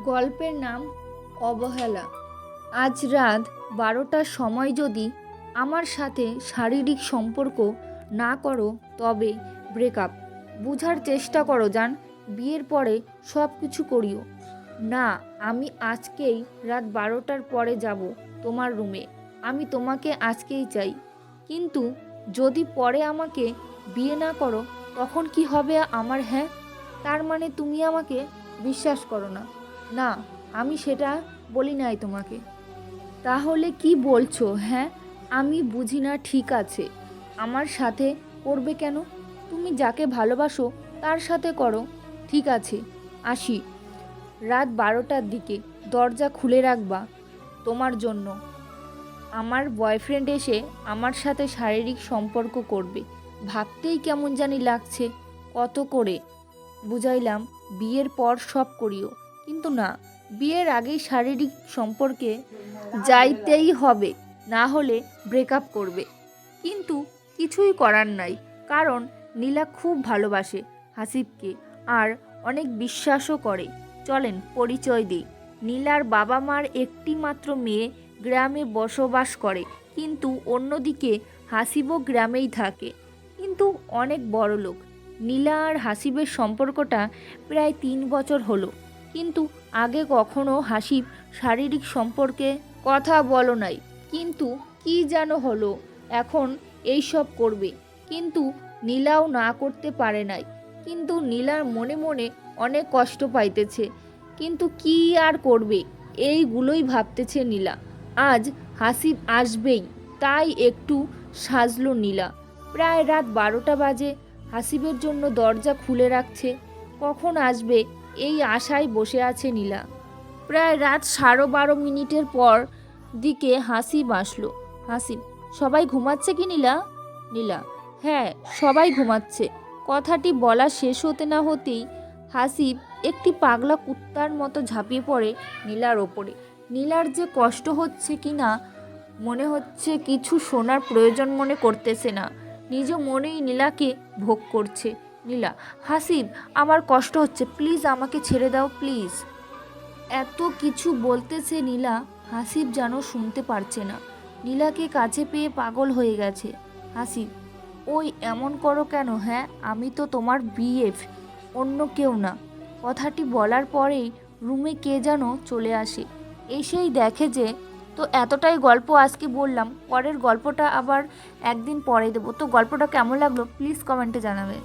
গল্পের নাম অবহেলা। আজ রাত 12টার সময় যদি আমার সাথে শারীরিক সম্পর্ক না করো তবে ব্রেকআপ। বুঝার চেষ্টা করো জান, বিয়ের পরে সব কিছু করিও না। আমি আজকেই রাত 12টার পরে যাব তোমার রুমে। আমি তোমাকে আজকেই চাই, কিন্তু যদি পরে আমাকে বিয়ে না করো তখন কি হবে আমার? হ্যাঁ, তার মানে তুমি আমাকে বিশ্বাস করো না? না, আমি সেটা বলি নাই তোমাকে। তাহলে কি বলছো? হ্যাঁ, আমি বুঝি না। ঠিক আছে, আমার সাথে করবে কেন? তুমি যাকে ভালোবাসো তার সাথে করো। ঠিক আছে, আসি। রাত 12টার দিকে দরজা খুলে রাখবা তোমার জন্য। আমার বয়ফ্রেন্ড এসে আমার সাথে শারীরিক সম্পর্ক করবে, ভাবতেই কেমন জানি লাগছে। কত করে বুঝাইলাম বিয়ের পর সব করিও, কিন্তু না, বিয়ের আগেই শারীরিক সম্পর্কে যাইতেই হবে, না হলে ব্রেকআপ করবে। কিন্তু কিছুই করার নাই, কারণ নীলা খুব ভালোবাসে হাসিবকে আর অনেক বিশ্বাসও করে। চলেন পরিচয় দিই। নীলার বাবা মার একটি মাত্র মেয়ে গ্রামে বসবাস করে, কিন্তু অন্যদিকে হাসিবও গ্রামেই থাকে, কিন্তু অনেক বড় লোক। নীলা আর হাসিবের সম্পর্কটা প্রায় 3 বছর হলো, কিন্তু আগে কখনো হাসিব শারীরিক সম্পর্কে কথা বলো নাই। কিন্তু কি যেন হলো, এখন এই সব করবে, কিন্তু নীলাও না করতে পারে নাই। কিন্তু নীলার মনে মনে অনেক কষ্ট পাইতেছে, কিন্তু কি আর করবে, এইগুলোই ভাবতেছে নীলা। আজ হাসিব আসবেই, তাই একটু সাজলো নীলা। প্রায় রাত 12টা বাজে। হাসিবের জন্য দরজা খুলে রাখছে, কখন আসবে এই আশায় বসে আছে নীলা। প্রায় রাত 12:30 পর দিকে হাসিব আসলো। হাসিব, সবাই ঘুমাচ্ছে কি নীলা? নীলা, হ্যাঁ, সবাই ঘুমাচ্ছে। কথাটি বলা শেষ হতে না হতেই হাসিব একটি পাগলা কুত্তার মতো ঝাঁপিয়ে পড়ে নীলার ওপরে। নীলার যে কষ্ট হচ্ছে কি না, মনে হচ্ছে কিছু শোনার প্রয়োজন মনে করতেছে না, নিজ মনেই নীলাকে ভোগ করছে। নীলা, হাসিব, আমার কষ্ট হচ্ছে, প্লিজ আমাকে ছেড়ে দাও প্লিজ। এত কিছু বলতেছে নীলা, হাসিব যেন শুনতে পারছে না। নীলাকে কাছে পেয়ে পাগল হয়ে গেছে। হাসিব, ওই এমন করো কেন? হ্যাঁ, আমি তো তোমার বিএফ, অন্য কেউ না। কথাটি বলার পরেই রুমে কে যেন চলে আসে, এসেই দেখে যে, তো এতটাই গল্প আজকে বললাম, পরের গল্পটা আবার একদিন পরে দেবো। তো গল্পটা কেমন লাগলো প্লিজ কমেন্টে জানাবে।